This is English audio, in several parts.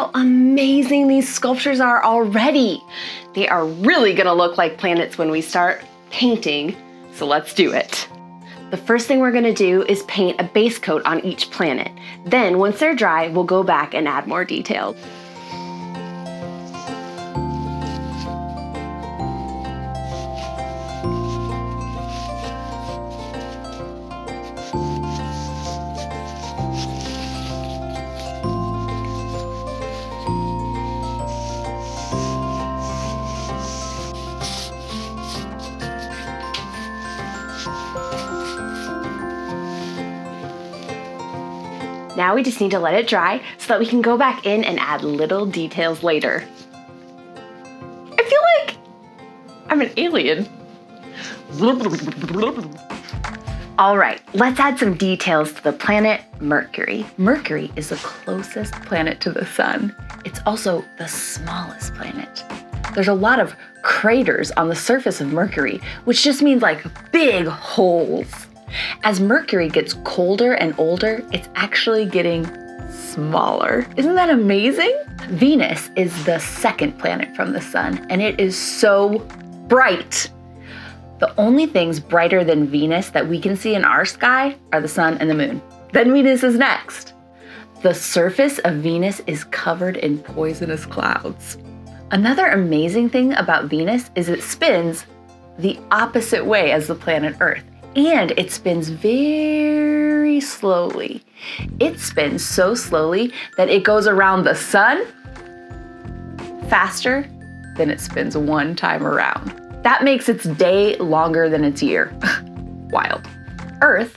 how amazing these sculptures are already. They are really gonna look like planets when we start painting, so let's do it. The first thing we're gonna do is paint a base coat on each planet. Then, once they're dry, we'll go back and add more details. Now we just need to let it dry so that we can go back in and add little details later. I feel like I'm an alien. All right, let's add some details to the planet Mercury. Mercury is the closest planet to the sun. It's also the smallest planet. There's a lot of craters on the surface of Mercury, which just means like big holes. As Mercury gets colder and older, it's actually getting smaller. Isn't that amazing? Venus is the second planet from the sun, and it is so bright. The only things brighter than Venus that we can see in our sky are the sun and the moon. Then Venus is next. The surface of Venus is covered in poisonous clouds. Another amazing thing about Venus is it spins the opposite way as the planet Earth. And it spins very slowly. It spins so slowly that it goes around the sun faster than it spins one time around. That makes its day longer than its year. Wild. Earth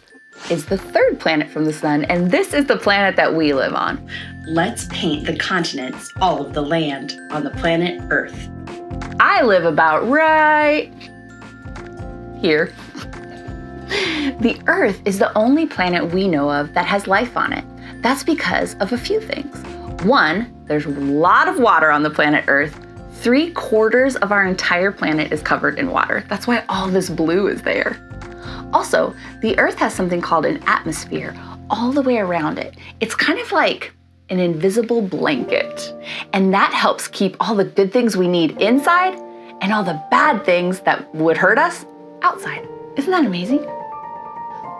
is the third planet from the sun, and this is the planet that we live on. Let's paint the continents, all of the land on the planet Earth. I live about right here. The Earth is the only planet we know of that has life on it. That's because of a few things. One, there's a lot of water on the planet Earth. 3/4 of our entire planet is covered in water. That's why all this blue is there. Also, the Earth has something called an atmosphere all the way around it. It's kind of like an invisible blanket. And that helps keep all the good things we need inside and all the bad things that would hurt us outside. Isn't that amazing?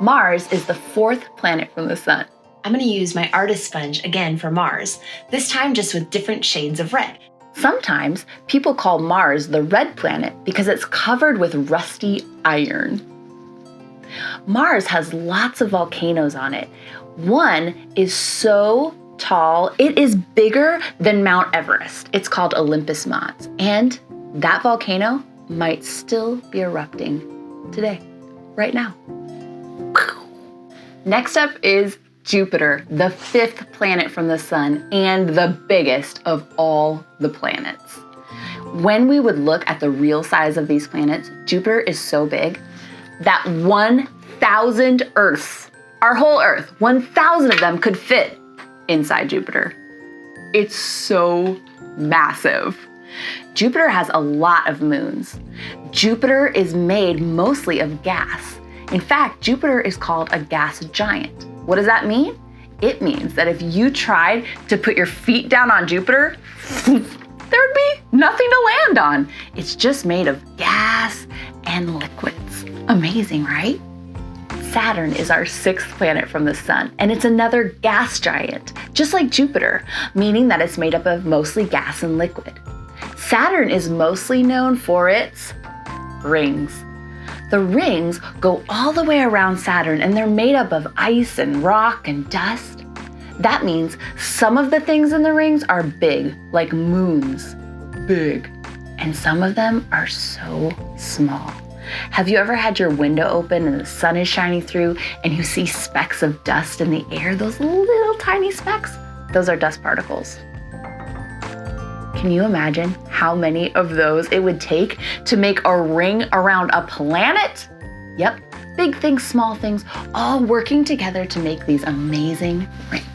Mars is the fourth planet from the sun. I'm going to use my artist sponge again for Mars, this time just with different shades of red. Sometimes people call Mars the red planet because it's covered with rusty iron. Mars has lots of volcanoes on it. One is so tall, it is bigger than Mount Everest. It's called Olympus Mons, and that volcano might still be erupting today, right now. Next up is Jupiter, the fifth planet from the sun and the biggest of all the planets. When we would look at the real size of these planets, Jupiter is so big that 1,000 Earths, our whole Earth, 1,000 of them could fit inside Jupiter. It's so massive. Jupiter has a lot of moons. Jupiter is made mostly of gas. In fact, Jupiter is called a gas giant. What does that mean? It means that if you tried to put your feet down on Jupiter, there would be nothing to land on. It's just made of gas and liquids. Amazing, right? Saturn is our sixth planet from the sun, and it's another gas giant, just like Jupiter, meaning that it's made up of mostly gas and liquid. Saturn is mostly known for its rings. The rings go all the way around Saturn, and they're made up of ice and rock and dust. That means some of the things in the rings are big, like moons. Big. And some of them are so small. Have you ever had your window open and the sun is shining through and you see specks of dust in the air? Those little tiny specks? Those are dust particles. Can you imagine how many of those it would take to make a ring around a planet? Yep, big things, small things, all working together to make these amazing rings.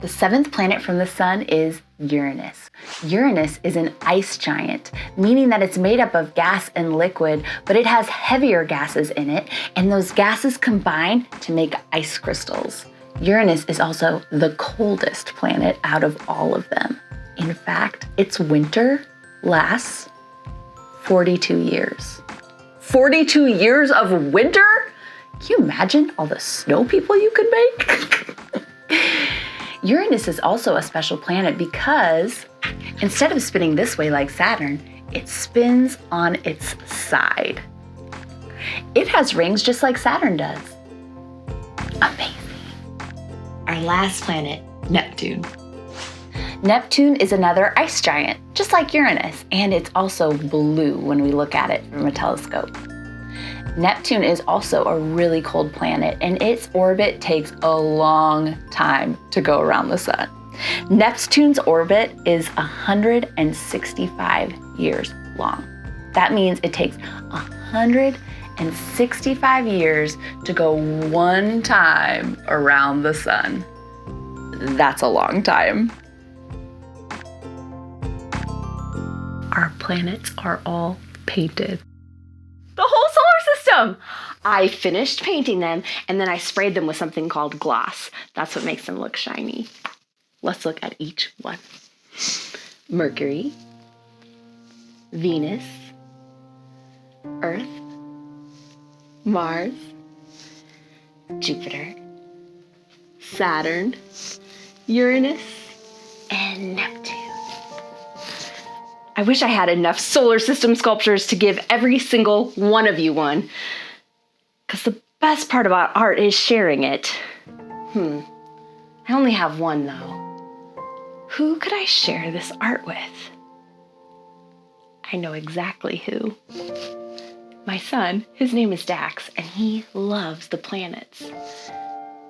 The seventh planet from the sun is Uranus. Uranus is an ice giant, meaning that it's made up of gas and liquid, but it has heavier gases in it, and those gases combine to make ice crystals. Uranus is also the coldest planet out of all of them. In fact, its winter lasts 42 years. 42 years of winter? Can you imagine all the snow people you could make? Uranus is also a special planet because instead of spinning this way like Saturn, it spins on its side. It has rings just like Saturn does. Amazing. Our last planet, Neptune. Neptune is another ice giant, just like Uranus, and it's also blue when we look at it from a telescope. Neptune is also a really cold planet, and its orbit takes a long time to go around the sun. Neptune's orbit is 165 years long. That means it takes 165 years to go one time around the sun. That's a long time. Our planets are all painted. The whole solar system! I finished painting them, and then I sprayed them with something called gloss. That's what makes them look shiny. Let's look at each one. Mercury, Venus, Earth, Mars, Jupiter, Saturn, Uranus, and Neptune. I wish I had enough solar system sculptures to give every single one of you one. Because the best part about art is sharing it. I only have one though. Who could I share this art with? I know exactly who. My son, his name is Dax, and he loves the planets.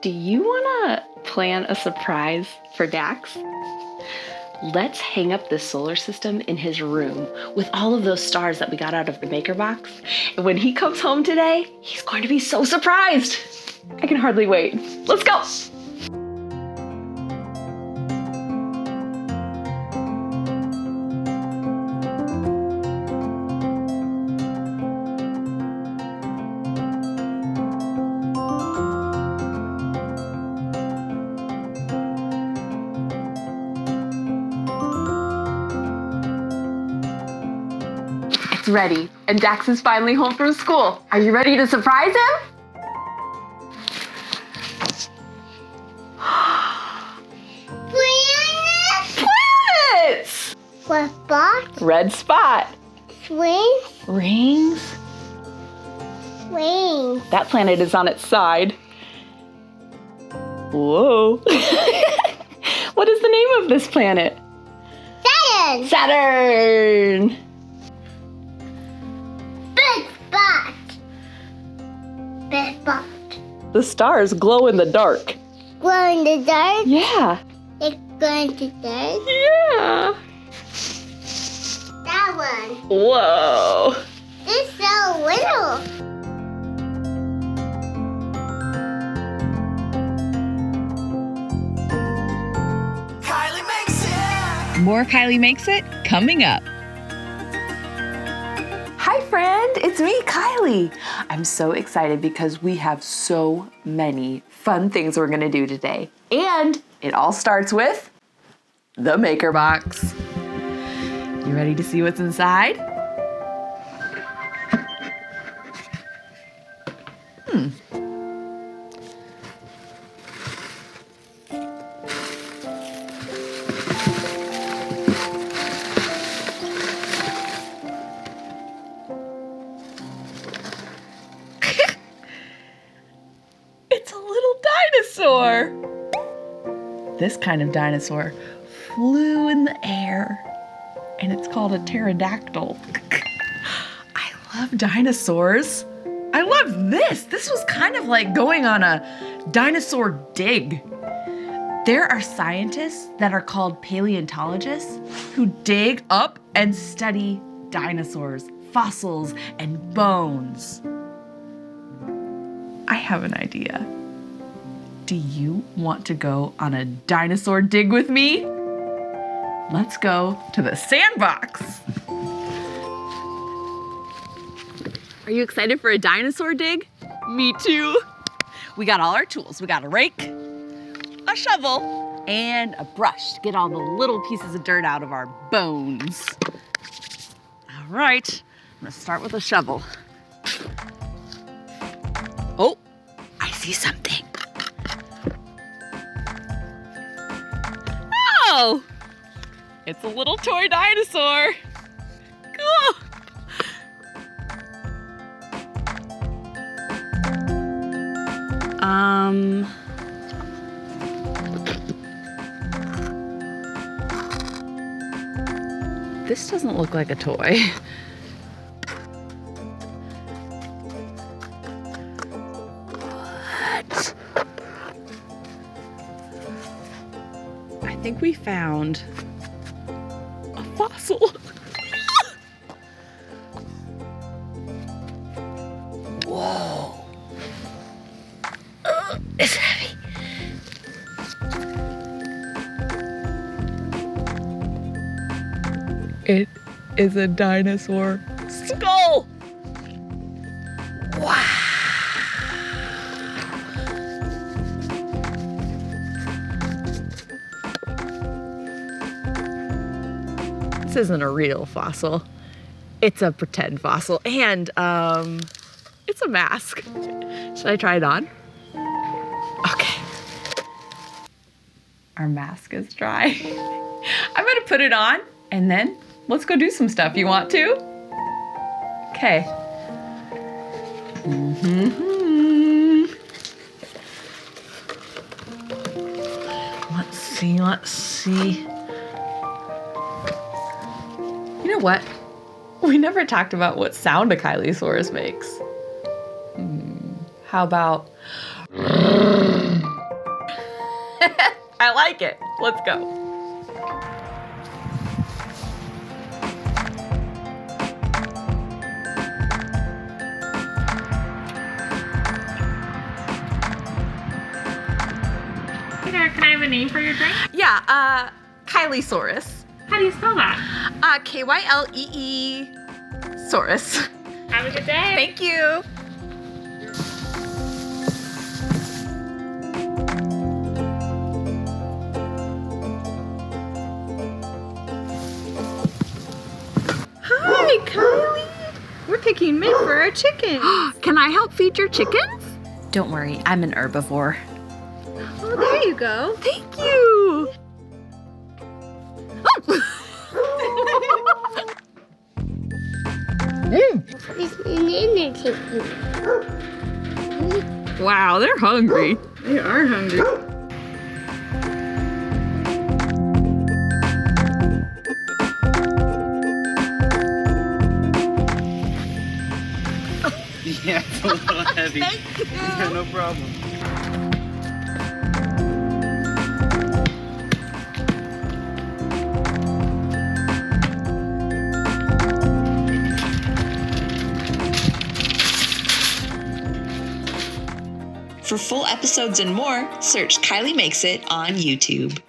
Do you want to plan a surprise for Dax? Let's hang up this solar system in his room with all of those stars that we got out of the maker box. And when he comes home today, he's going to be so surprised. I can hardly wait. Let's go. It's ready, and Dax is finally home from school. Are you ready to surprise him? Planets! What spot? Red spot. Swing? Rings. Wings. That planet is on its side. Whoa. What is the name of this planet? Saturn. Saturn. Big spot. Big spot. The stars glow in the dark. Glow in the dark. Yeah. It's going to dark. Yeah. That one. Whoa. It's so little. Kylee Makes It! More Kylee Makes It coming up. Hi friend, it's me, Kylie. I'm so excited because we have so many fun things we're gonna do today. And it all starts with the maker box. You ready to see what's inside? It's a little dinosaur. This kind of dinosaur flew in the air, and it's called a pterodactyl. I love dinosaurs. I love this. This was kind of like going on a dinosaur dig. There are scientists that are called paleontologists who dig up and study dinosaurs, fossils, and bones. I have an idea. Do you want to go on a dinosaur dig with me? Let's go to the sandbox. Are you excited for a dinosaur dig? Me too. We got all our tools. We got a rake, a shovel and a brush to get all the little pieces of dirt out of our bones. All right, I'm gonna start with a shovel. Oh, I see something. Oh, it's a little toy dinosaur. Cool. This doesn't look like a toy. What? I think we found a fossil. Whoa. It's heavy. It is a dinosaur skull. Wow. This isn't a real fossil. It's a pretend fossil, and it's a mask. Should I try it on? Okay. Our mask is dry. I'm gonna put it on and then let's go do some stuff. You want to? Okay. Let's see. You know what? We never talked about what sound a Kyleesaurus makes. How about... I like it. Let's go. Hey there, can I have a name for your drink? Yeah, Kyleesaurus. How do you spell that? Kylee Saurus. Have a good day. Thank you. Hi, Kylee. We're picking meat for our chickens. Can I help feed your chickens? Don't worry, I'm an herbivore. Oh, there you go. Thank you. Wow, they're hungry. They are hungry. Yeah, it's a little heavy. Yeah, no problem. For full episodes and more, search Kylee Makes It on YouTube.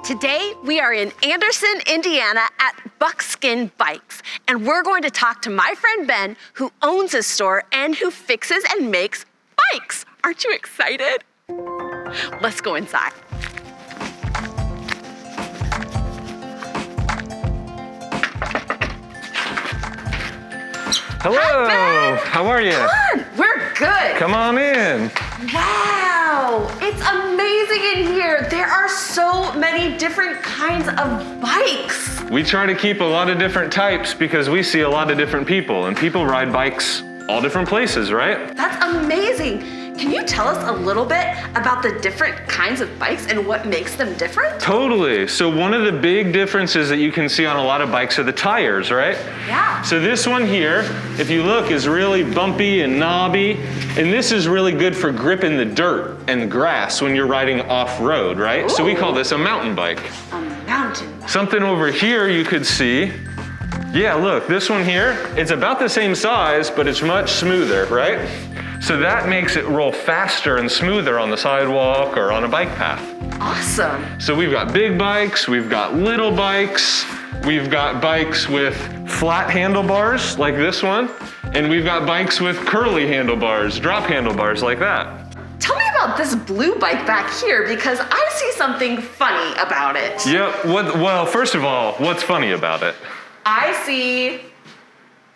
Today, we are in Anderson, Indiana at Buckskin Bikes, and we're going to talk to my friend Ben, who owns a store and who fixes and makes bikes. Aren't you excited? Let's go inside. Hello, how are you? Good, we're good. Come on in. Wow, it's amazing in here. There are so many different kinds of bikes. We try to keep a lot of different types because we see a lot of different people, and people ride bikes all different places, right? That's amazing. Can you tell us a little bit about the different kinds of bikes and what makes them different? Totally. So one of the big differences that you can see on a lot of bikes are the tires, right? Yeah. So this one here, if you look, is really bumpy and knobby, and this is really good for gripping the dirt and grass when you're riding off-road, right? So we call this a mountain bike. A mountain bike. Something over here you could see. Yeah, look, this one here, it's about the same size, but it's much smoother, right? So that makes it roll faster and smoother on the sidewalk or on a bike path. Awesome. So we've got big bikes, we've got little bikes, we've got bikes with flat handlebars like this one, and we've got bikes with curly handlebars, drop handlebars like that. Tell me about about this blue bike back here? Because I see something funny about it. Yep. Well, first of all, what's funny about it? I see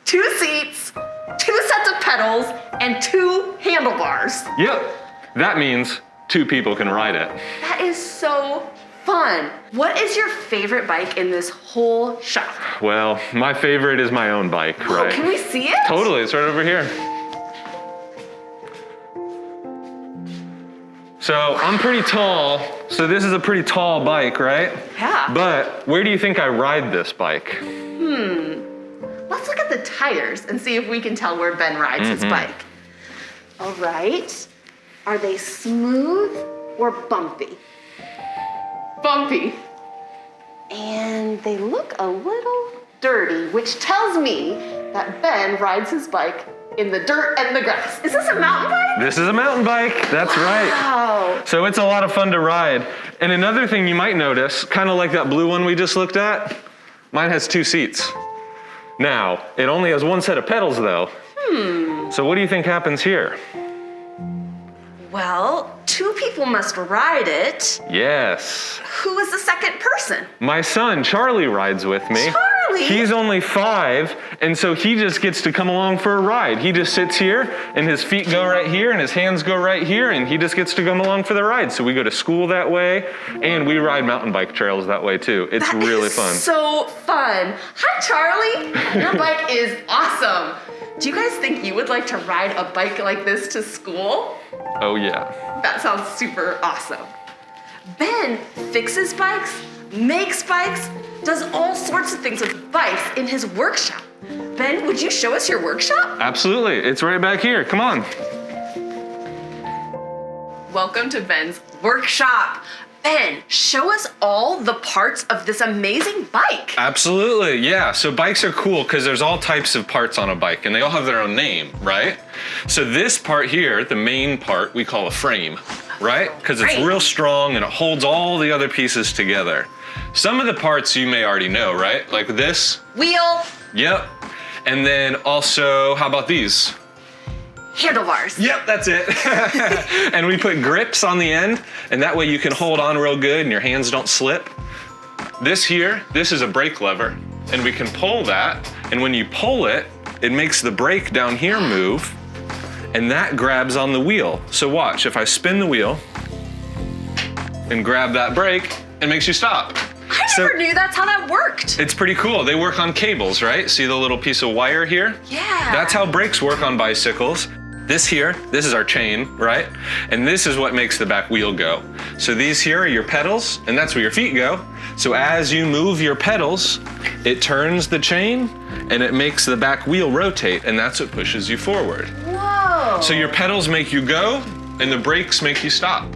2 seats, 2 sets of pedals, and 2 handlebars. Yep. That means 2 people can ride it. That is so fun. What is your favorite bike in this whole shop? Well, my favorite is my own bike, right? Oh, can we see it? Totally, it's right over here. So I'm pretty tall, so this is a pretty tall bike, right? Yeah. But where do you think I ride this bike? Let's look at the tires and see if we can tell where Ben rides his bike. All right. Are they smooth or bumpy? Bumpy. And they look a little dirty, which tells me that Ben rides his bike in the dirt and the grass. Is this a mountain bike? This is a mountain bike, that's right. Wow. So it's a lot of fun to ride. And another thing you might notice, kind of like that blue one we just looked at, mine has 2 seats. Now, it only has 1 set of pedals though. So what do you think happens here? Well, 2 people must ride it. Yes. Who is the second person? My son, Charlie, rides with me. Charlie? He's only 5, and so he just gets to come along for a ride. He just sits here, and his feet go right here, and his hands go right here, and he just gets to come along for the ride. So we go to school that way, and we ride mountain bike trails that way too. It's really fun. So fun. Hi, Charlie. Your bike is awesome. Do you guys think you would like to ride a bike like this to school? Oh yeah. That sounds super awesome. Ben fixes bikes, makes bikes, does all sorts of things with bikes in his workshop. Ben, would you show us your workshop? Absolutely, it's right back here, come on. Welcome to Ben's workshop. Ben, show us all the parts of this amazing bike. Absolutely, yeah. So bikes are cool because there's all types of parts on a bike and they all have their own name, right? So this part here, the main part, we call a frame, right? Because it's real strong and it holds all the other pieces together. Some of the parts you may already know, right? Like this. Wheel. Yep. And then also, how about these? Handlebars. Yep, that's it. And we put grips on the end, and that way you can hold on real good and your hands don't slip. This here, this is a brake lever, and we can pull that, and when you pull it, it makes the brake down here move, and that grabs on the wheel. So watch, if I spin the wheel and grab that brake, it makes you stop. I never knew that's how that worked. It's pretty cool. They work on cables, right? See the little piece of wire here? Yeah. That's how brakes work on bicycles. This here, this is our chain, right? And this is what makes the back wheel go. So these here are your pedals, and that's where your feet go. So as you move your pedals, it turns the chain, and it makes the back wheel rotate, and that's what pushes you forward. Whoa. So your pedals make you go, and the brakes make you stop.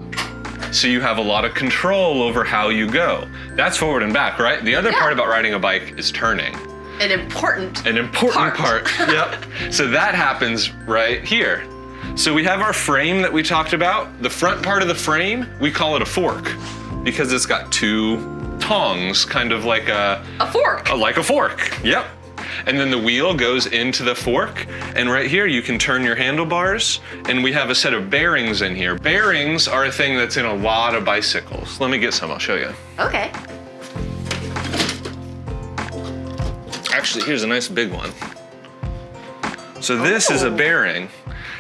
So you have a lot of control over how you go. That's forward and back, right? The other part about riding a bike is turning. An important part. Yep. So that happens right here. So we have our frame that we talked about. The front part of the frame, we call it a fork because it's got 2 tongs, kind of like a fork. Like a fork. Yep. And then the wheel goes into the fork, and right here you can turn your handlebars, and we have a set of bearings in here. Bearings are a thing that's in a lot of bicycles. Let me get some, I'll show you. Okay. Actually, here's a nice big one. So this is a bearing,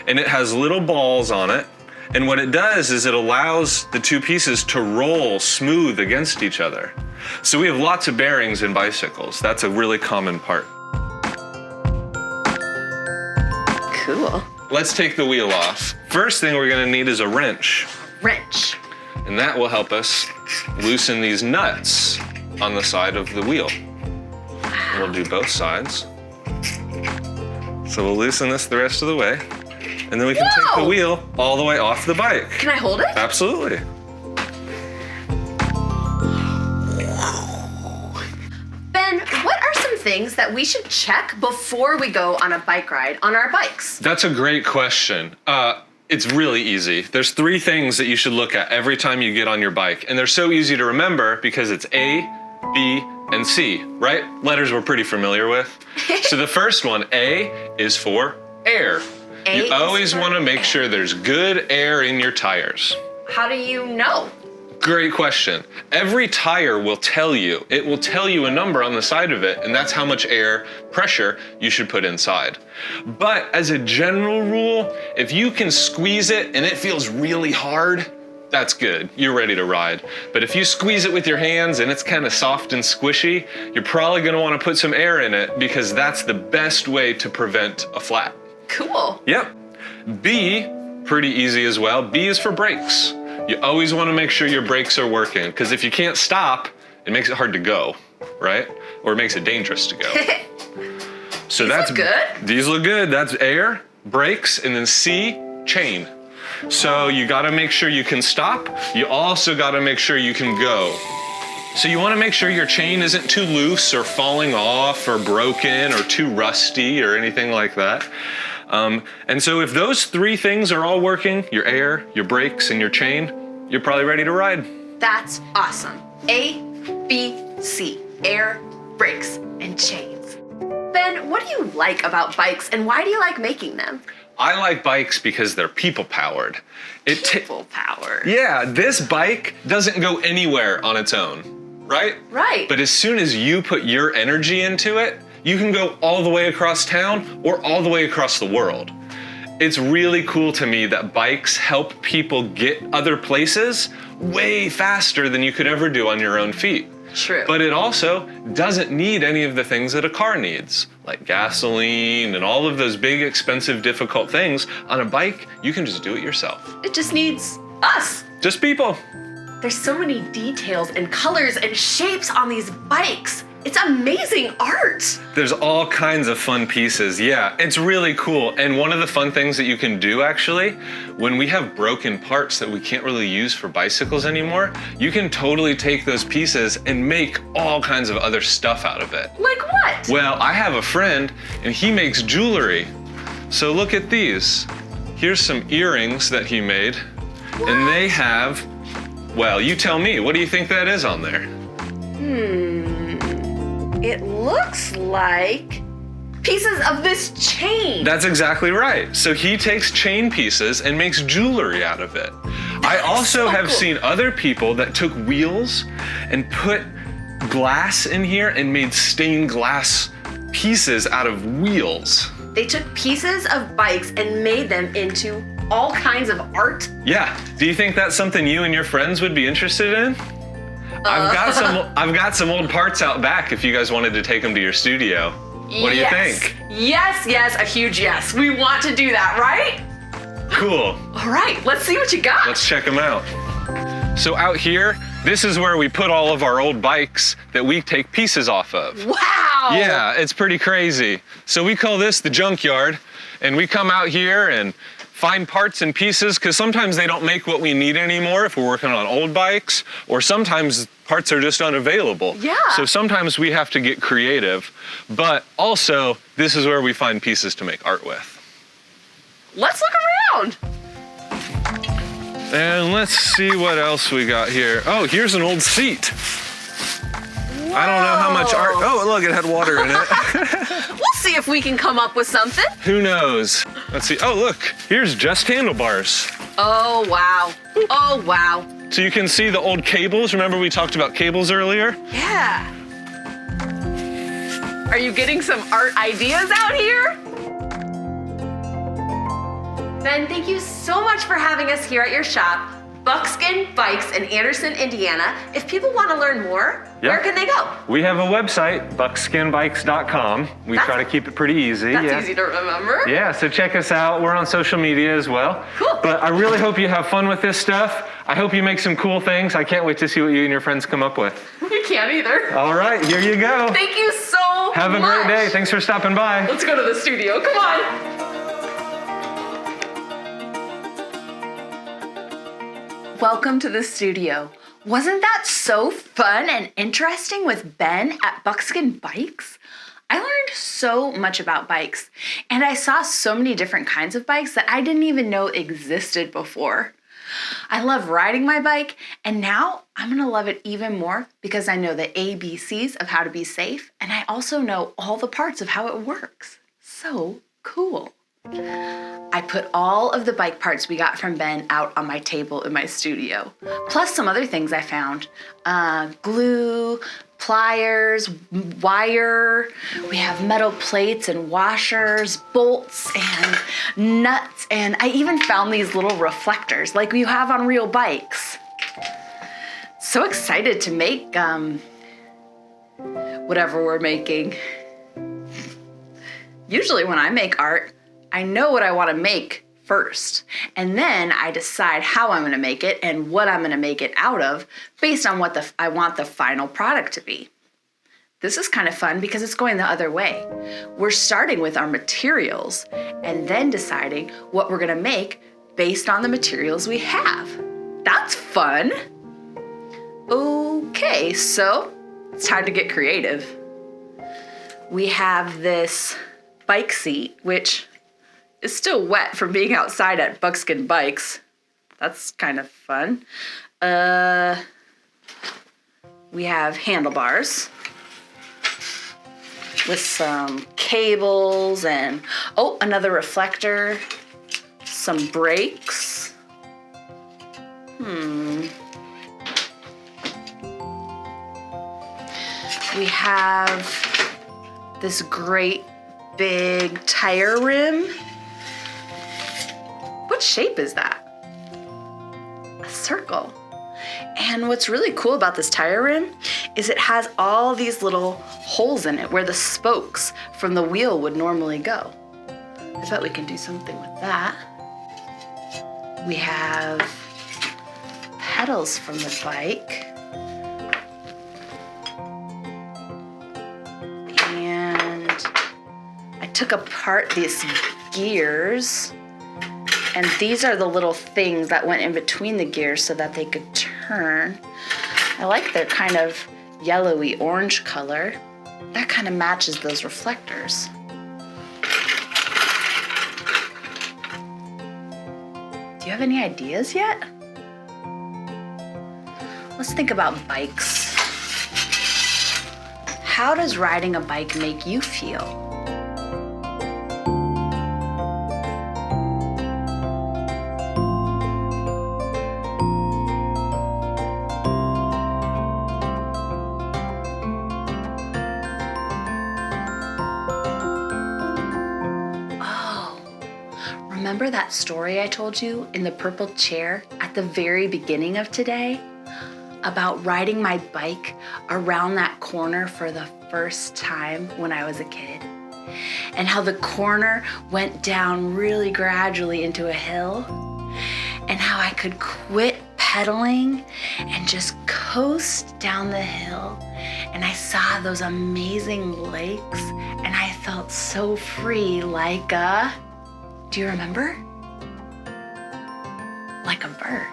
and it has little balls on it, and what it does is it allows the 2 pieces to roll smooth against each other. So we have lots of bearings in bicycles. That's a really common part. Cool. Let's take the wheel off. First thing we're gonna need is a wrench. Wrench. And that will help us loosen these nuts on the side of the wheel. We'll do both sides. So we'll loosen this the rest of the way, and then we can take the wheel all the way off the bike. Can I hold it? Absolutely. Ben, what are some things that we should check before we go on a bike ride on our bikes? That's a great question. It's really easy. There's 3 things that you should look at every time you get on your bike, and they're so easy to remember because it's A, B, and C, right? Letters we're pretty familiar with. So the first one, A, is for air. A You always is for want to make air. sure there's good air in your tires. How do you know? Great question. Every tire will tell you. It will tell you a number on the side of it, and that's how much air pressure you should put inside. But as a general rule, if you can squeeze it and it feels really hard, that's good. You're ready to ride. But if you squeeze it with your hands and it's kind of soft and squishy, you're probably going to want to put some air in it because that's the best way to prevent a flat. Cool. Yep. B, pretty easy as well. B is for brakes. You always want to make sure your brakes are working because if you can't stop, it makes it hard to go, right? Or it makes it dangerous to go. So These that's look good. These look good. That's air, brakes, and then C, chain. So you got to make sure you can stop. You also got to make sure you can go. So you want to make sure your chain isn't too loose or falling off or broken or too rusty or anything like that. And so if those three things are all working, your air, your brakes, and your chain, you're probably ready to ride. That's awesome. A, B, C. Air, brakes, and chains. Ben, what do you like about bikes and why do you like making them? I like bikes because they're people-powered. People powered. Yeah, this bike doesn't go anywhere on its own, right? Right. But as soon as you put your energy into it, you can go all the way across town or all the way across the world. It's really cool to me that bikes help people get other places way faster than you could ever do on your own feet. True. But it also doesn't need any of the things that a car needs, like gasoline and all of those big, expensive, difficult things. On a bike, you can just do it yourself. It just needs us. Just people. There's so many details and colors and shapes on these bikes. It's amazing art. There's all kinds of fun pieces. Yeah, it's really cool. And one of the fun things that you can do actually, when we have broken parts that we can't really use for bicycles anymore, you can totally take those pieces and make all kinds of other stuff out of it. Like what? Well, I have a friend and he makes jewelry. So look at these. Here's some earrings that he made. What? And they have, well, you tell me, what do you think that is on there? It looks like pieces of this chain. That's exactly right. So he takes chain pieces and makes jewelry out of it. I also have seen other people that took wheels and put glass in here and made stained glass pieces out of wheels. They took pieces of bikes and made them into all kinds of art. Yeah. Do you think that's something you and your friends would be interested in? I've got some old parts out back if you guys wanted to take them to your studio. What do you think? Yes, a huge yes. We want to do that, right? Cool. All right, let's see what you got. Let's check them out. So out here, this is where we put all of our old bikes that we take pieces off of. Wow. Yeah, it's pretty crazy. So we call this the junkyard, and we come out here and find parts and pieces, because sometimes they don't make what we need anymore if we're working on old bikes, or sometimes parts are just unavailable. Yeah. So sometimes we have to get creative, but also this is where we find pieces to make art with. Let's look around. And let's see what else we got here. Oh, here's an old seat. Whoa. I don't know how much art. Oh, look, it had water in it. We'll see if we can come up with something. Who knows? Let's see. Oh, look, here's just handlebars. Oh, wow. Oh, wow. So you can see the old cables. Remember we talked about cables earlier? Yeah. Are you getting some art ideas out here? Ben, thank you so much for having us here at your shop, Buckskin Bikes in Anderson, Indiana. If people want to learn more, where can they go? We have a website, buckskinbikes.com. We try to keep it pretty easy. That's easy to remember. Yeah, so check us out. We're on social media as well. Cool. But I really hope you have fun with this stuff. I hope you make some cool things. I can't wait to see what you and your friends come up with. We can't either. All right, here you go. Thank you so much. Have a great day. Thanks for stopping by. Let's go to the studio. Come on. Welcome to the studio. Wasn't that so fun and interesting with Ben at Buckskin Bikes? I learned so much about bikes, and I saw so many different kinds of bikes that I didn't even know existed before. I love riding my bike, and now I'm gonna love it even more because I know the ABCs of how to be safe, and I also know all the parts of how it works. So cool. I put all of the bike parts we got from Ben out on my table in my studio, plus some other things I found. Glue, pliers, wire. We have metal plates and washers, bolts and nuts, and I even found these little reflectors like you have on real bikes. So excited to make whatever we're making. Usually when I make art, I know what I want to make first, and then I decide how I'm going to make it and what I'm going to make it out of based on what I want the final product to be. This is kind of fun because it's going the other way. We're starting with our materials and then deciding what we're going to make based on the materials we have. That's fun. Okay, so it's time to get creative. We have this bike seat, which is still wet from being outside at Buckskin Bikes. That's kind of fun. We have handlebars with some cables and, oh, another reflector, some brakes. We have this great big tire rim. What shape is that? A circle. And what's really cool about this tire rim is it has all these little holes in it where the spokes from the wheel would normally go. I bet we can do something with that. We have pedals from the bike. And I took apart these gears. And these are the little things that went in between the gears so that they could turn. I like their kind of yellowy orange color. That kind of matches those reflectors. Do you have any ideas yet? Let's think about bikes. How does riding a bike make you feel? Remember that story I told you in the purple chair at the very beginning of today about riding my bike around that corner for the first time when I was a kid? And how the corner went down really gradually into a hill? And how I could quit pedaling and just coast down the hill? And I saw those amazing lakes and I felt so free, like a... Do you remember? Like a bird.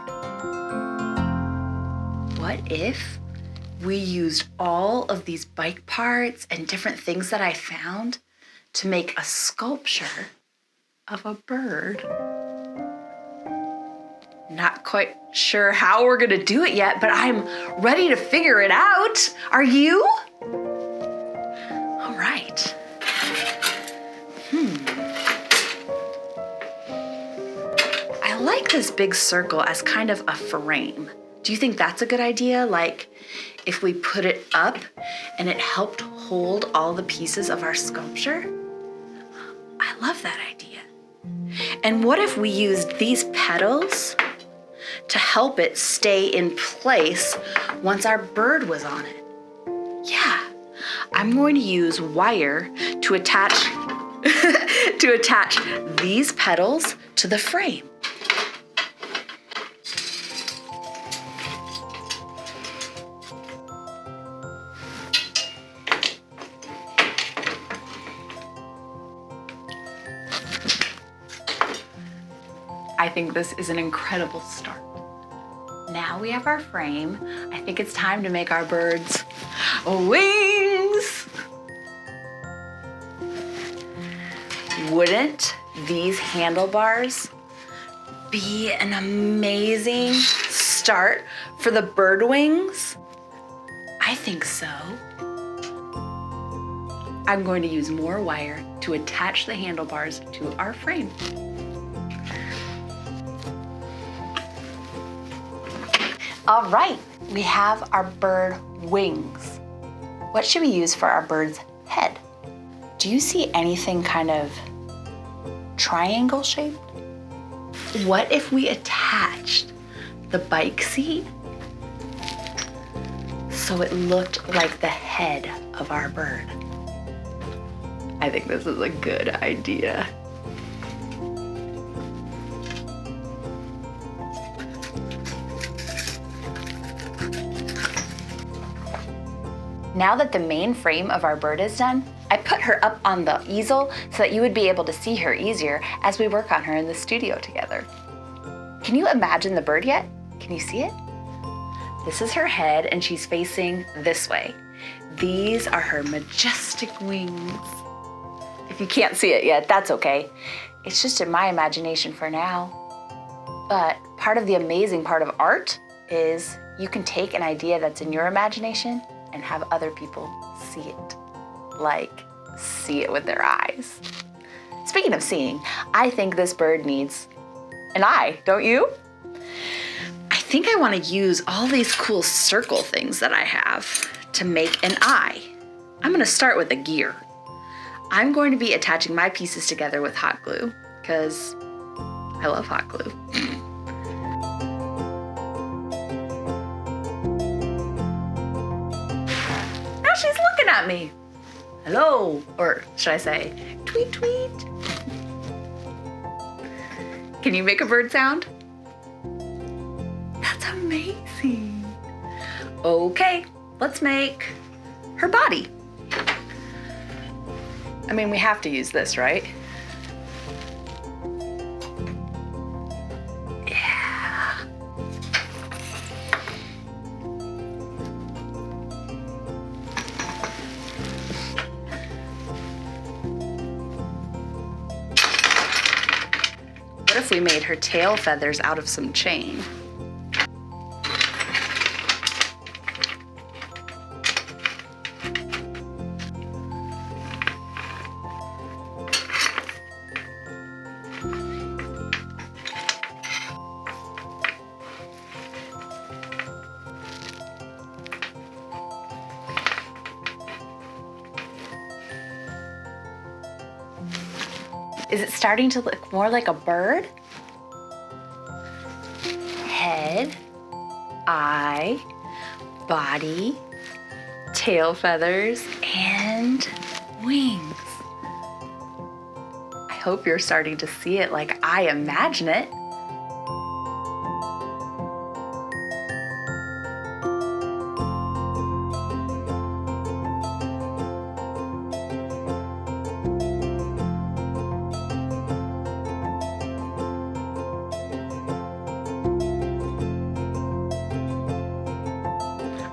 What if we used all of these bike parts and different things that I found to make a sculpture of a bird? Not quite sure how we're gonna do it yet, but I'm ready to figure it out. Are you? All right. I like this big circle as kind of a frame. Do you think that's a good idea? Like if we put it up and it helped hold all the pieces of our sculpture? I love that idea. And what if we used these petals to help it stay in place once our bird was on it? Yeah, I'm going to use wire to attach these petals to the frame. I think this is an incredible start. Now we have our frame. I think it's time to make our bird's wings. Wouldn't these handlebars be an amazing start for the bird wings? I think so. I'm going to use more wire to attach the handlebars to our frame. All right, we have our bird wings. What should we use for our bird's head? Do you see anything kind of triangle shaped? What if we attached the bike seat so it looked like the head of our bird? I think this is a good idea. Now that the main frame of our bird is done, I put her up on the easel so that you would be able to see her easier as we work on her in the studio together. Can you imagine the bird yet? Can you see it? This is her head and she's facing this way. These are her majestic wings. If you can't see it yet, that's okay. It's just in my imagination for now. But part of the amazing part of art is you can take an idea that's in your imagination and have other people see it. Like, see it with their eyes. Speaking of seeing, I think this bird needs an eye, don't you? I think I want to use all these cool circle things that I have to make an eye. I'm going to start with a gear. I'm going to be attaching my pieces together with hot glue because I love hot glue. Now she's looking at me. Hello, or should I say, tweet, tweet. Can you make a bird sound? That's amazing. Okay, let's make her body. I mean, we have to use this, right? Yeah. What if we made her tail feathers out of some chain? Is it starting to look more like a bird? Head, eye, body, tail feathers, and wings. I hope you're starting to see it like I imagine it.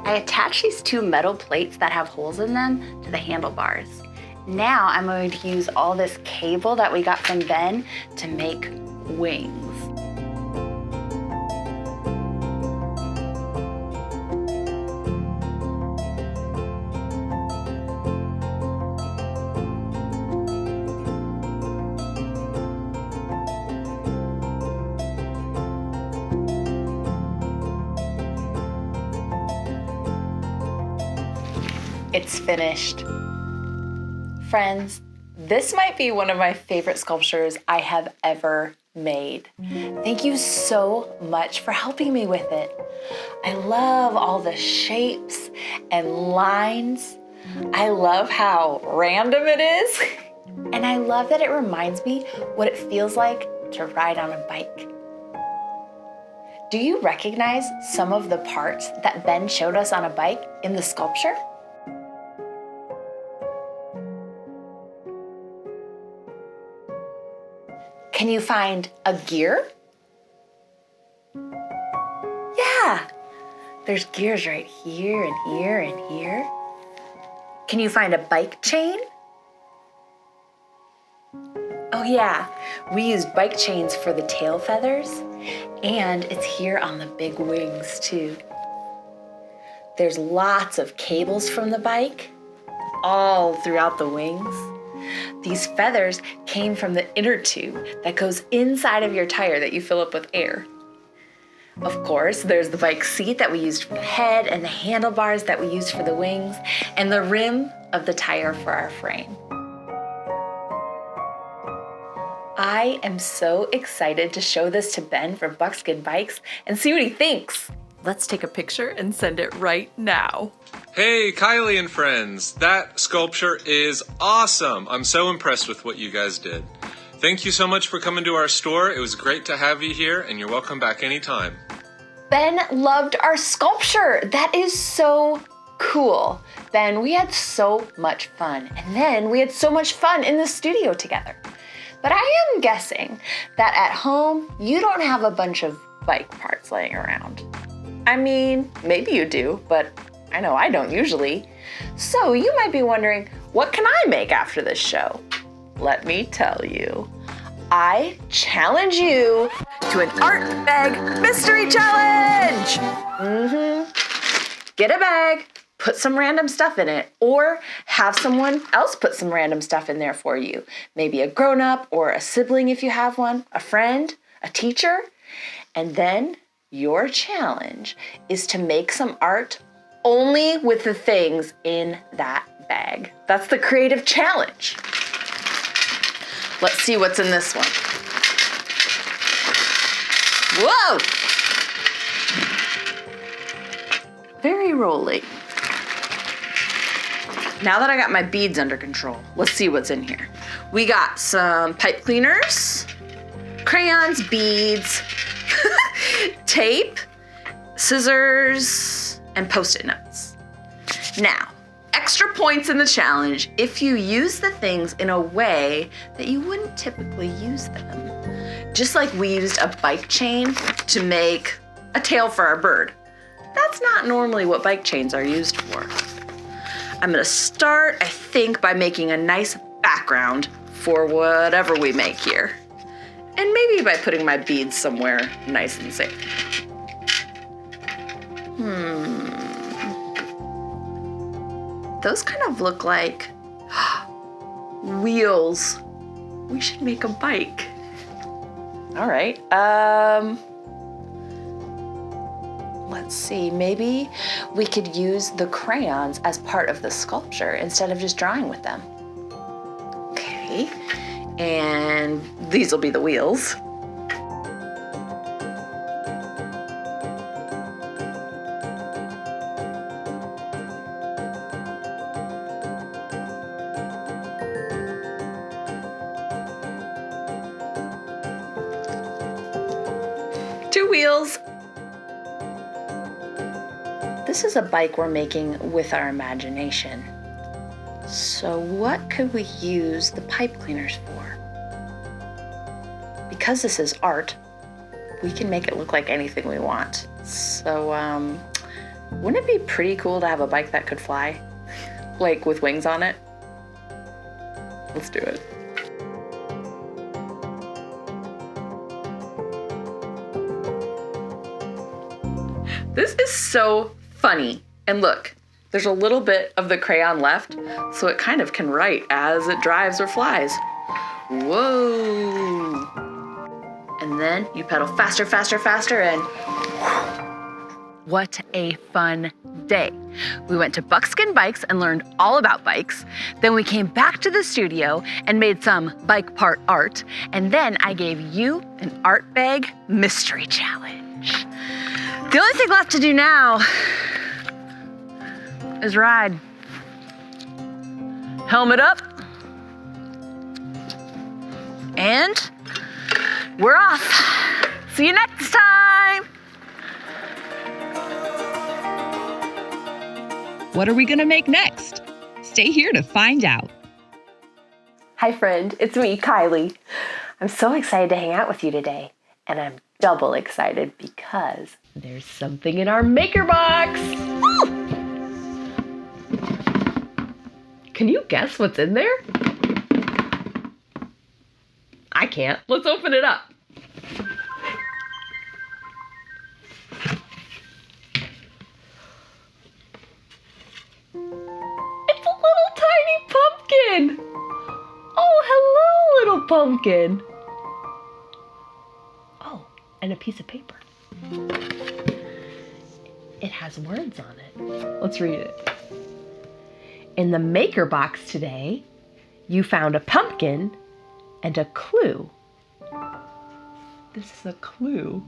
I attach these two metal plates that have holes in them to the handlebars. Now I'm going to use all this cable that we got from Ben to make wings. It's finished. Friends, this might be one of my favorite sculptures I have ever made. Thank you so much for helping me with it. I love all the shapes and lines. I love how random it is. And I love that it reminds me what it feels like to ride on a bike. Do you recognize some of the parts that Ben showed us on a bike in the sculpture? Can you find a gear? Yeah, there's gears right here and here and here. Can you find a bike chain? Oh yeah, we used bike chains for the tail feathers, and it's here on the big wings too. There's lots of cables from the bike, all throughout the wings. These feathers came from the inner tube that goes inside of your tire that you fill up with air. Of course, there's the bike seat that we used for the head and the handlebars that we used for the wings and the rim of the tire for our frame. I am so excited to show this to Ben from Buckskin Bikes and see what he thinks. Let's take a picture and send it right now. Hey, Kylie and friends, that sculpture is awesome. I'm so impressed with what you guys did. Thank you so much for coming to our store. It was great to have you here, and you're welcome back anytime. Ben loved our sculpture. That is so cool. Ben, we had so much fun. And then we had so much fun in the studio together. But I am guessing that at home, you don't have a bunch of bike parts laying around. I mean, maybe you do, but I know I don't usually. So you might be wondering, what can I make after this show? Let me tell you. I challenge you to an art bag mystery challenge. Get a bag, put some random stuff in it, or have someone else put some random stuff in there for you. Maybe a grown-up or a sibling if you have one, a friend, a teacher. And then your challenge is to make some art only with the things in that bag. That's the creative challenge. Let's see what's in this one. Whoa! Very rolly. Now that I got my beads under control, let's see what's in here. We got some pipe cleaners, crayons, beads, tape, scissors, and Post-it notes. Now, extra points in the challenge if you use the things in a way that you wouldn't typically use them. Just like we used a bike chain to make a tail for our bird. That's not normally what bike chains are used for. I'm gonna start, I think, by making a nice background for whatever we make here. And maybe by putting my beads somewhere nice and safe. Those kind of look like wheels. We should make a bike. All right, let's see, maybe we could use the crayons as part of the sculpture instead of just drawing with them. Okay, and these will be the wheels. Two wheels. This is a bike we're making with our imagination. So what could we use the pipe cleaners for? Because this is art, we can make it look like anything we want. So wouldn't it be pretty cool to have a bike that could fly? Like with wings on it? Let's do it. This is so funny. And look, there's a little bit of the crayon left, so it kind of can write as it drives or flies. Whoa. And then you pedal faster, faster, faster, and what a fun day. We went to Buckskin Bikes and learned all about bikes. Then we came back to the studio and made some bike part art. And then I gave you an art bag mystery challenge. The only thing left to do now is ride. Helmet up. And we're off. See you next time. What are we gonna make next? Stay here to find out. Hi friend, it's me, Kylie. I'm so excited to hang out with you today, and I'm double excited because there's something in our maker box. Woo! Can you guess what's in there? I can't. Let's open it up. It's a little pumpkin. Oh, and a piece of paper. It has words on it. Let's read it. In the maker box today, you found a pumpkin and a clue. This is a clue.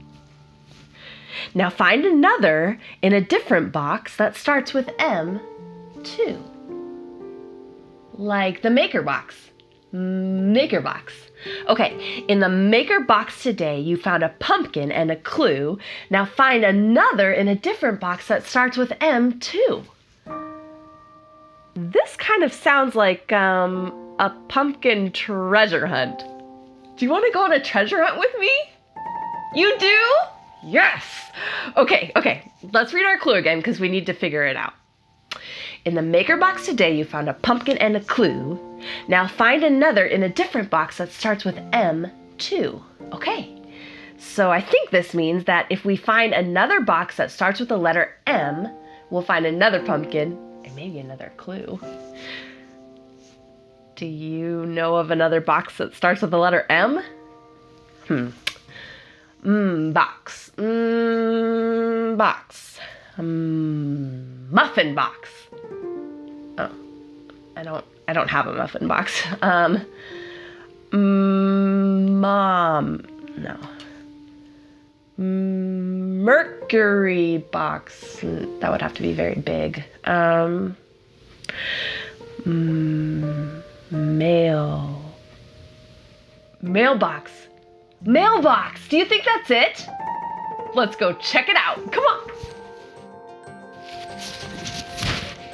Now find another in a different box that starts with M, too. Like the maker box. Maker box. Okay, in the maker box today, you found a pumpkin and a clue. Now find another in a different box that starts with M, too. This kind of sounds like a pumpkin treasure hunt. Do you want to go on a treasure hunt with me? You do? Yes. Okay, let's read our clue again because we need to figure it out. In the maker box today, you found a pumpkin and a clue. Now find another in a different box that starts with M, too. Okay, so I think this means that if we find another box that starts with the letter M, we'll find another pumpkin and maybe another clue. Do you know of another box that starts with the letter M? Box. Box. Muffin box. Oh, I don't have a muffin box. Mom. No. Mercury box. That would have to be very big. Mailbox. Mailbox. Do you think that's it? Let's go check it out. Come on.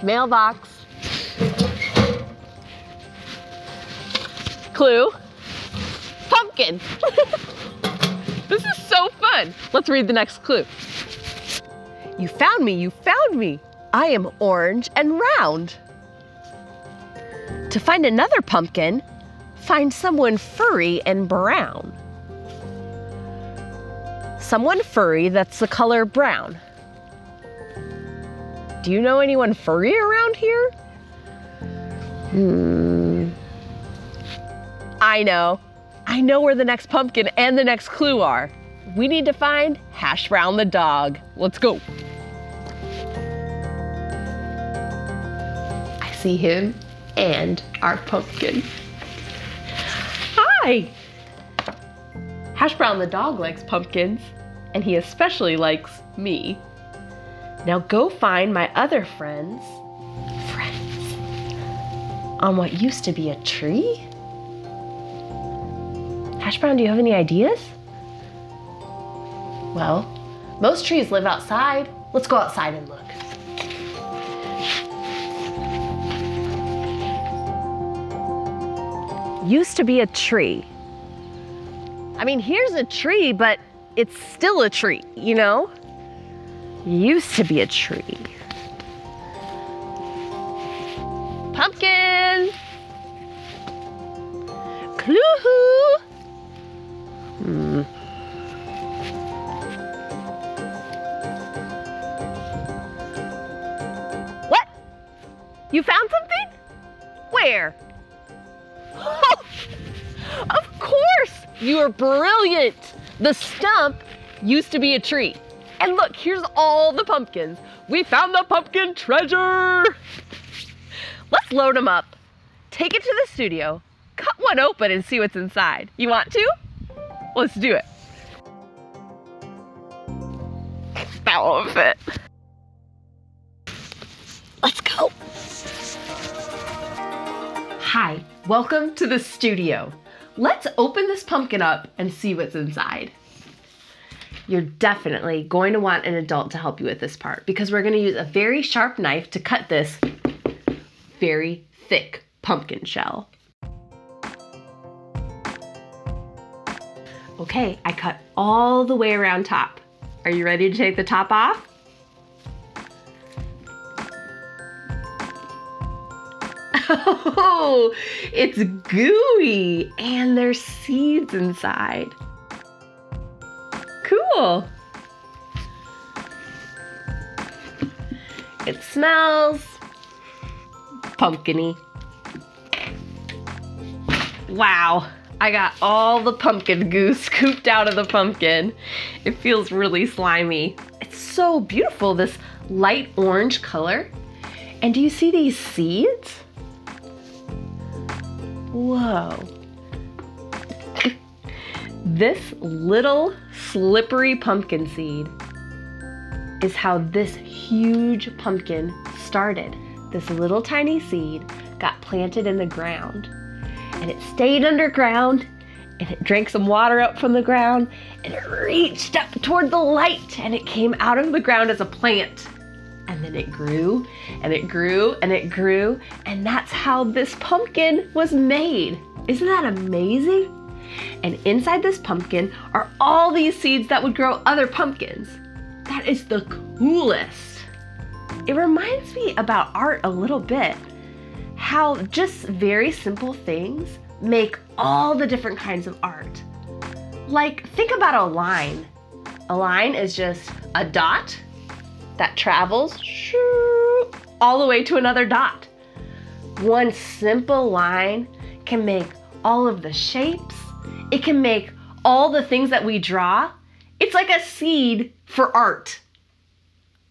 Mailbox. Clue. Pumpkin. This is so fun. Let's read the next clue. You found me, you found me. I am orange and round. To find another pumpkin, find someone furry and brown. Someone furry that's the color brown. Do you know anyone furry around here? I know where the next pumpkin and the next clue are. We need to find Hash Brown the dog. Let's go. I see him and our pumpkin. Hi! Hash Brown the dog likes pumpkins, and he especially likes me. Now go find my other friends on what used to be a tree? Hash Brown, do you have any ideas? Well, most trees live outside. Let's go outside and look. Used to be a tree. I mean, here's a tree, but it's still a tree, you know? Used to be a tree. Pumpkin! Clue! What? You found something? Where? Oh, of course! You are brilliant! The stump used to be a tree. And look, here's all the pumpkins. We found the pumpkin treasure! Let's load them up. Take it to the studio, cut one open and see what's inside. You want to? Let's do it. That won't fit. Let's go. Hi, welcome to the studio. Let's open this pumpkin up and see what's inside. You're definitely going to want an adult to help you with this part because we're going to use a very sharp knife to cut this very thick pumpkin shell. Okay, I cut all the way around top. Are you ready to take the top off? Oh, it's gooey and there's seeds inside. Cool. It smells pumpkin-y. Wow, I got all the pumpkin goo scooped out of the pumpkin. It feels really slimy. It's so beautiful, this light orange color. And do you see these seeds? Whoa. This little slippery pumpkin seed is how this huge pumpkin started. This little tiny seed got planted in the ground, and it stayed underground, and it drank some water up from the ground, and it reached up toward the light, and it came out of the ground as a plant. And then it grew, and it grew, and it grew, and that's how this pumpkin was made. Isn't that amazing? And inside this pumpkin are all these seeds that would grow other pumpkins. That is the coolest. It reminds me about art a little bit. How just very simple things make all the different kinds of art. Like, think about a line. A line is just a dot that travels all the way to another dot. One simple line can make all of the shapes. It can make all the things that we draw. It's like a seed for art.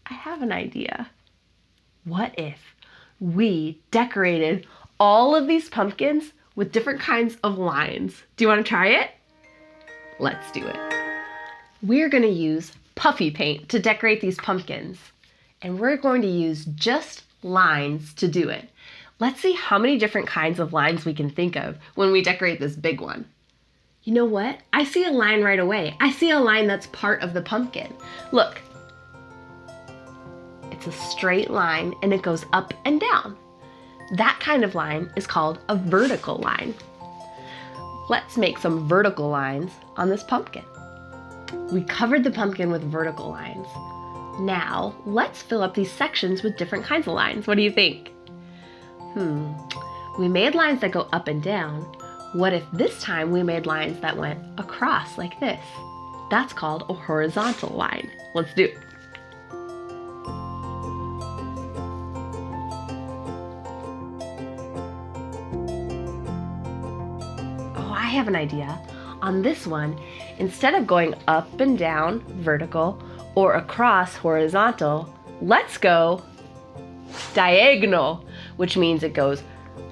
I have an idea. What if we decorated all of these pumpkins with different kinds of lines? Do you want to try it? Let's do it. We're going to use puffy paint to decorate these pumpkins, and we're going to use just lines to do it. Let's see how many different kinds of lines we can think of when we decorate this big one. You know what? I see a line right away. I see a line that's part of the pumpkin. Look. It's a straight line and it goes up and down. That kind of line is called a vertical line. Let's make some vertical lines on this pumpkin. We covered the pumpkin with vertical lines. Now, let's fill up these sections with different kinds of lines. What do you think? We made lines that go up and down. What if this time we made lines that went across like this? That's called a horizontal line. Let's do it. Oh, I have an idea. On this one, instead of going up and down, vertical, or across, horizontal, let's go diagonal, which means it goes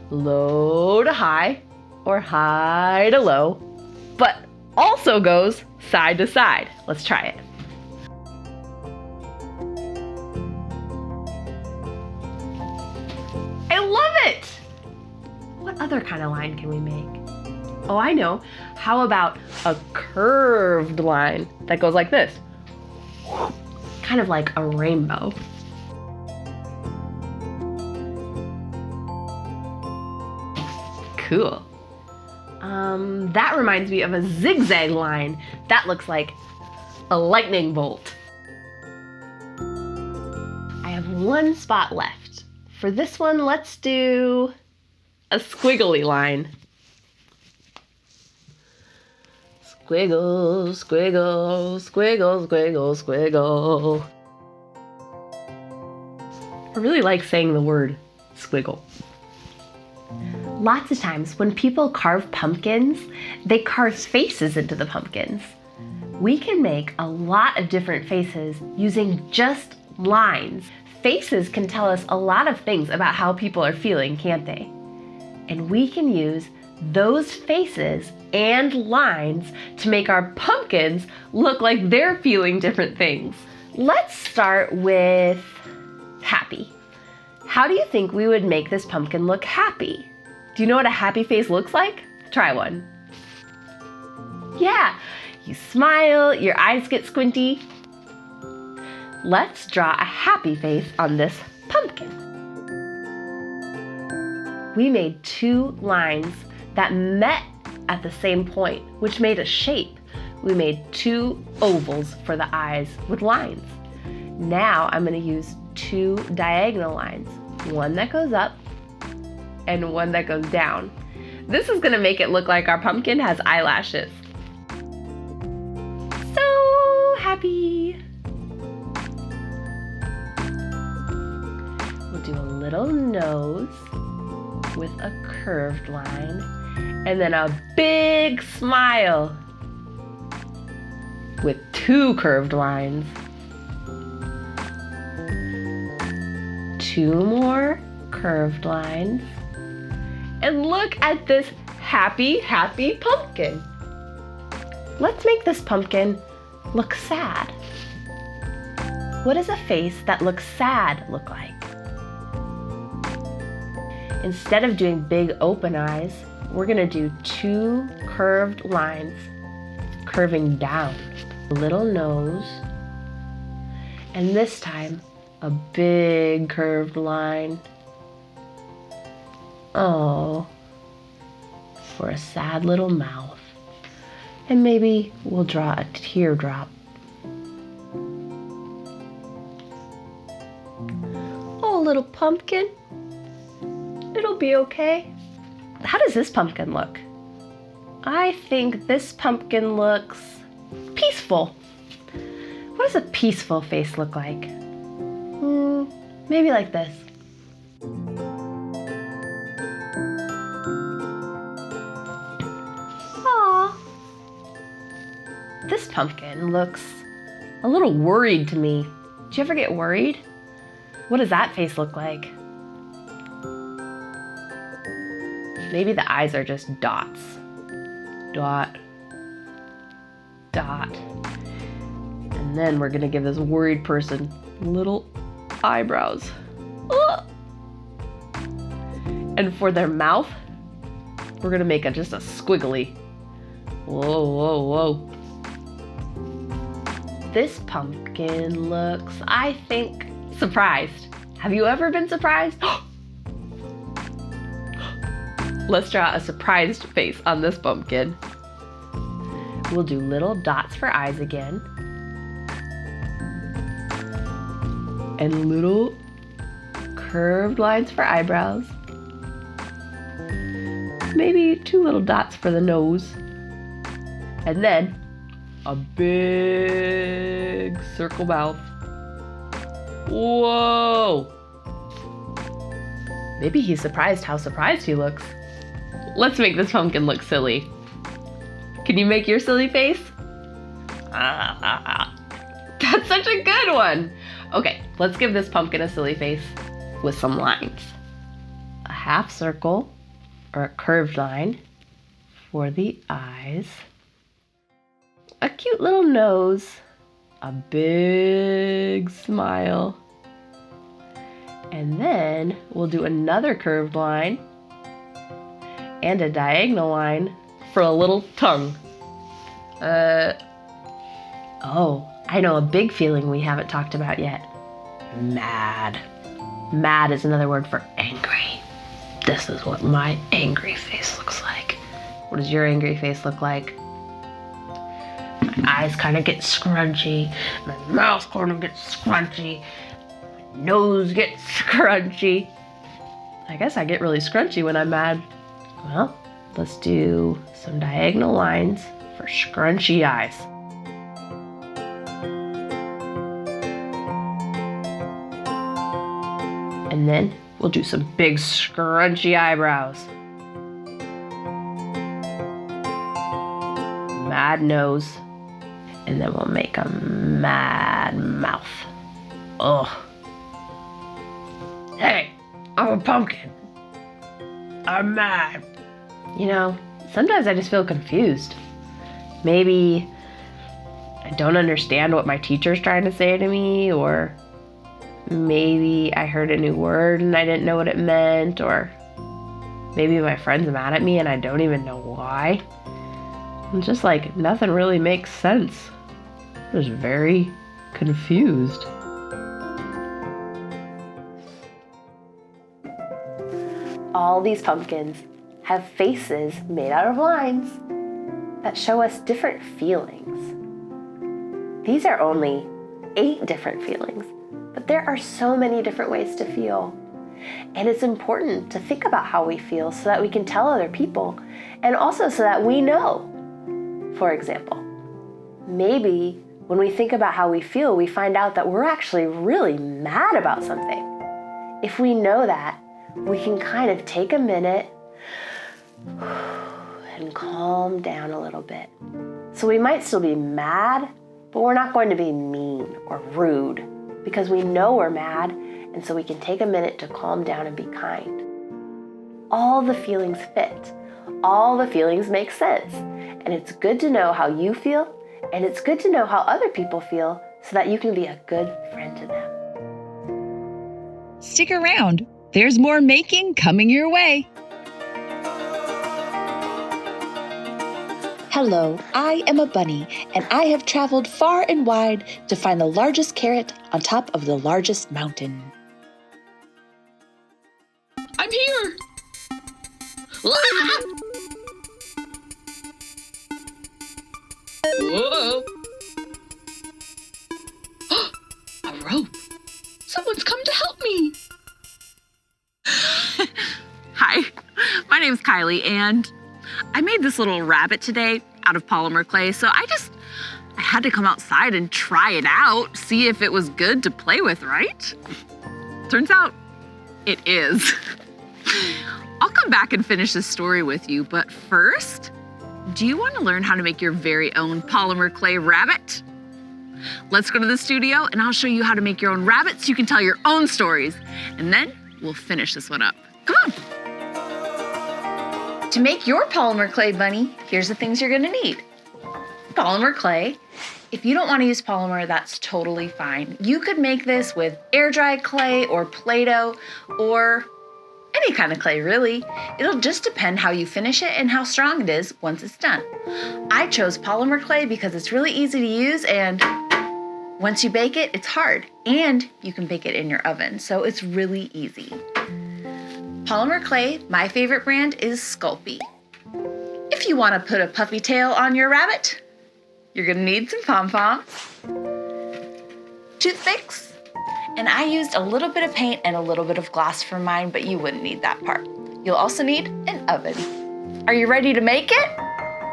low to high, or high to low, but also goes side to side. Let's try it. I love it! What other kind of line can we make? Oh, I know. How about a curved line that goes like this? Kind of like a rainbow. Cool. That reminds me of a zigzag line. That looks like a lightning bolt. I have one spot left. For this one, let's do a squiggly line. Squiggle, squiggle, squiggle, squiggle, squiggle. I really like saying the word squiggle. Lots of times when people carve pumpkins, they carve faces into the pumpkins. We can make a lot of different faces using just lines. Faces can tell us a lot of things about how people are feeling, can't they? And we can use those faces and lines to make our pumpkins look like they're feeling different things. Let's start with happy. How do you think we would make this pumpkin look happy? Do you know what a happy face looks like? Try one. Yeah, you smile, your eyes get squinty. Let's draw a happy face on this pumpkin. We made two lines that met at the same point, which made a shape. We made two ovals for the eyes with lines. Now I'm going to use two diagonal lines, one that goes up and one that goes down. This is going to make it look like our pumpkin has eyelashes. So happy! We'll do a little nose with a curved line And then a big smile with 2 curved lines. 2 more curved lines. And look at this happy, happy pumpkin. Let's make this pumpkin look sad. What does a face that looks sad look like? Instead of doing big open eyes, we're gonna do 2 curved lines curving down. A little nose, and this time a big curved line. Oh, for a sad little mouth. And maybe we'll draw a teardrop. Oh, little pumpkin. It'll be okay. How does this pumpkin look? I think this pumpkin looks peaceful. What does a peaceful face look like? Maybe like this. Aww. This pumpkin looks a little worried to me. Do you ever get worried? What does that face look like? Maybe the eyes are just dots. Dot. Dot. And then we're gonna give this worried person little eyebrows. Ugh. And for their mouth, we're gonna make just a squiggly. Whoa, whoa, whoa. This pumpkin looks, I think, surprised. Have you ever been surprised? Let's draw a surprised face on this pumpkin. We'll do little dots for eyes again. And little curved lines for eyebrows. Maybe 2 little dots for the nose. And then a big circle mouth. Whoa! Maybe he's surprised how surprised he looks. Let's make this pumpkin look silly. Can you make your silly face? That's such a good one. Okay, let's give this pumpkin a silly face with some lines. A half circle or a curved line for the eyes. A cute little nose. A big smile. And then we'll do another curved line and a diagonal line for a little tongue. Oh, I know a big feeling we haven't talked about yet. Mad. Mad is another word for angry. This is what my angry face looks like. What does your angry face look like? My eyes kind of get scrunchy. My mouth kind of gets scrunchy. My nose gets scrunchy. I guess I get really scrunchy when I'm mad. Well, let's do some diagonal lines for scrunchy eyes. And then we'll do some big scrunchy eyebrows. Mad nose. And then we'll make a mad mouth. Ugh. Hey, I'm a pumpkin. I'm mad. You know, sometimes I just feel confused. Maybe I don't understand what my teacher's trying to say to me, or maybe I heard a new word and I didn't know what it meant, or maybe my friend's mad at me and I don't even know why. I'm just like, nothing really makes sense. I'm just very confused. All these pumpkins have faces made out of lines that show us different feelings. These are only 8 different feelings, but there are so many different ways to feel. And it's important to think about how we feel so that we can tell other people, and also so that we know. For example, maybe when we think about how we feel, we find out that we're actually really mad about something. If we know that, we can kind of take a minute can calm down a little bit. So we might still be mad, but we're not going to be mean or rude because we know we're mad, and so we can take a minute to calm down and be kind. All the feelings fit. All the feelings make sense. And it's good to know how you feel, and it's good to know how other people feel so that you can be a good friend to them. Stick around. There's more making coming your way. Hello, I am a bunny, and I have traveled far and wide to find the largest carrot on top of the largest mountain. I'm here! Ah! Whoa! A rope! Someone's come to help me! Hi, my name's Kylie, and I made this little rabbit today out of polymer clay, so I had to come outside and try it out, see if it was good to play with, right? Turns out it is. I'll come back and finish this story with you, but first, do you want to learn how to make your very own polymer clay rabbit? Let's go to the studio and I'll show you how to make your own rabbit so you can tell your own stories, and then we'll finish this one up. Come on. To make your polymer clay bunny, here's the things you're gonna need. Polymer clay. If you don't want to use polymer, that's totally fine. You could make this with air-dried clay or Play-Doh or any kind of clay, really. It'll just depend how you finish it and how strong it is once it's done. I chose polymer clay because it's really easy to use, and once you bake it, it's hard, and you can bake it in your oven, so it's really easy. Polymer clay, my favorite brand is Sculpey. If you want to put a puffy tail on your rabbit, you're gonna need some pom-poms, toothpicks, and I used a little bit of paint and a little bit of gloss for mine, but you wouldn't need that part. You'll also need an oven. Are you ready to make it?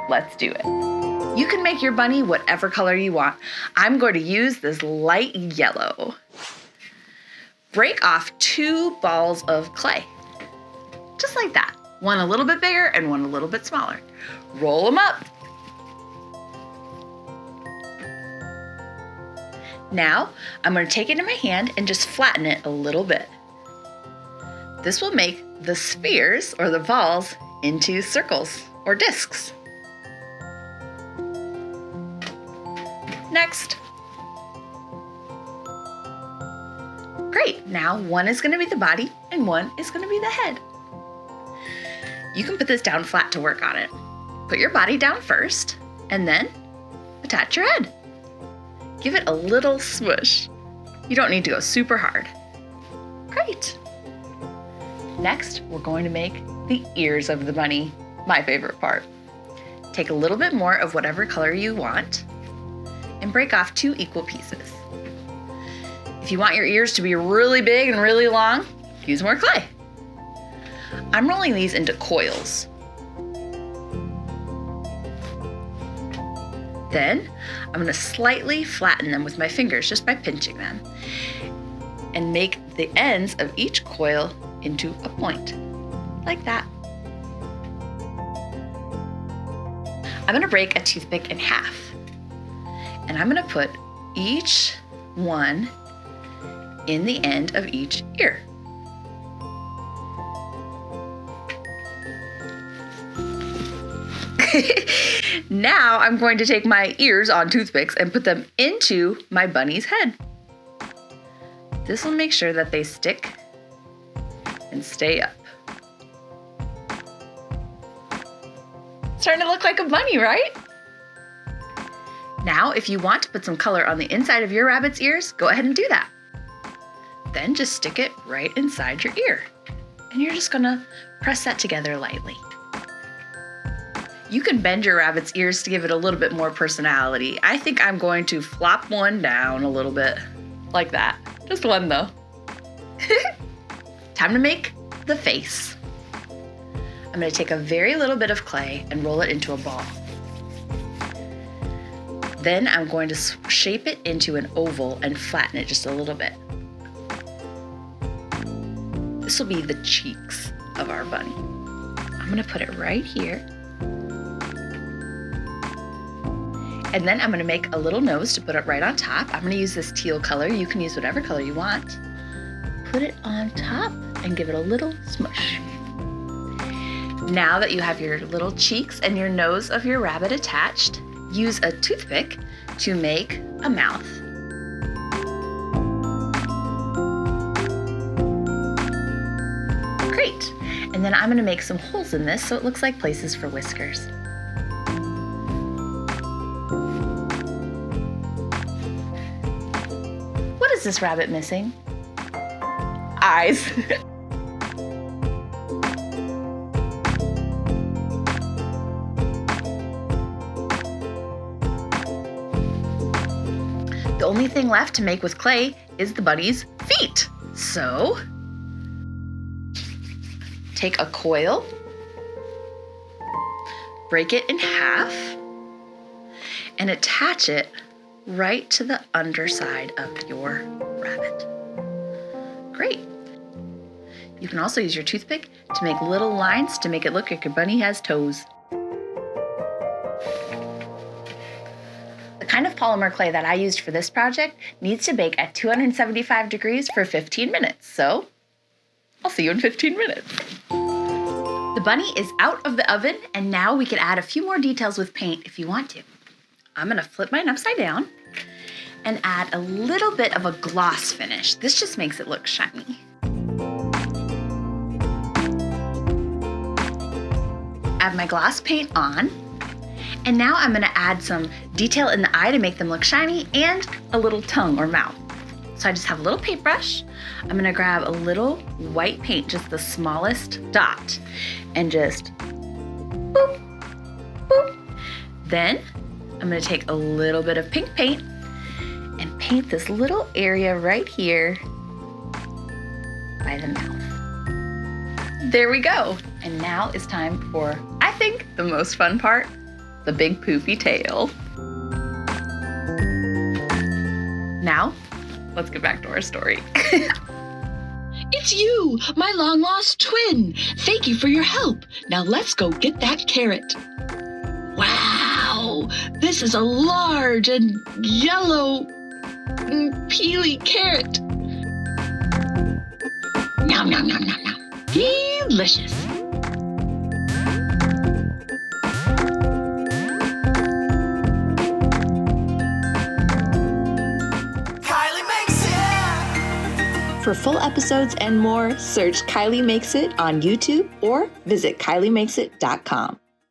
Let's do it. You can make your bunny whatever color you want. I'm going to use this light yellow. Break off 2 balls of clay. Just like that. One a little bit bigger and one a little bit smaller. Roll them up. Now, I'm going to take it in my hand and just flatten it a little bit. This will make the spheres, or the balls, into circles or discs. Next. Great, now one is going to be the body and one is going to be the head. You can put this down flat to work on it. Put your body down first and then attach your head. Give it a little smush. You don't need to go super hard. Great. Next, we're going to make the ears of the bunny, my favorite part. Take a little bit more of whatever color you want and break off 2 equal pieces. If you want your ears to be really big and really long, use more clay. I'm rolling these into coils. Then I'm going to slightly flatten them with my fingers just by pinching them and make the ends of each coil into a point, like that. I'm going to break a toothpick in half, and I'm going to put each one in the end of each ear. Now I'm going to take my ears on toothpicks and put them into my bunny's head. This will make sure that they stick and stay up. Starting to look like a bunny, right? Now, if you want to put some color on the inside of your rabbit's ears, go ahead and do that. Then just stick it right inside your ear. And you're just gonna press that together lightly. You can bend your rabbit's ears to give it a little bit more personality. I think I'm going to flop one down a little bit, like that. Just one though. Time to make the face. I'm gonna take a very little bit of clay and roll it into a ball. Then I'm going to shape it into an oval and flatten it just a little bit. This will be the cheeks of our bunny. I'm gonna put it right here. And then I'm gonna make a little nose to put it right on top. I'm gonna use this teal color. You can use whatever color you want. Put it on top and give it a little smush. Now that you have your little cheeks and your nose of your rabbit attached, use a toothpick to make a mouth. Great. And then I'm gonna make some holes in this so it looks like places for whiskers. What is this rabbit missing? Eyes. The only thing left to make with clay is the bunny's feet. So, take a coil, break it in half, and attach it right to the underside of your rabbit. Great. You can also use your toothpick to make little lines to make it look like your bunny has toes. The kind of polymer clay that I used for this project needs to bake at 275 degrees for 15 minutes, so I'll see you in 15 minutes. The bunny is out of the oven, and now we can add a few more details with paint if you want to. I'm gonna flip mine upside down and add a little bit of a gloss finish. This just makes it look shiny. Add my gloss paint on, and now I'm gonna add some detail in the eye to make them look shiny and a little tongue or mouth. So I just have a little paintbrush. I'm gonna grab a little white paint, just the smallest dot, and just boop, boop. Then I'm gonna take a little bit of pink paint and paint this little area right here by the mouth. There we go. And now it's time for, I think, the most fun part, the big poofy tail. Now, let's get back to our story. It's you, my long-lost twin. Thank you for your help. Now let's go get that carrot. Wow, this is a large and yellow, peely carrot. Nom, nom, nom, nom, nom. Delicious. Kylee Makes It. For full episodes and more, search Kylee Makes It on YouTube or visit KylieMakesIt.com.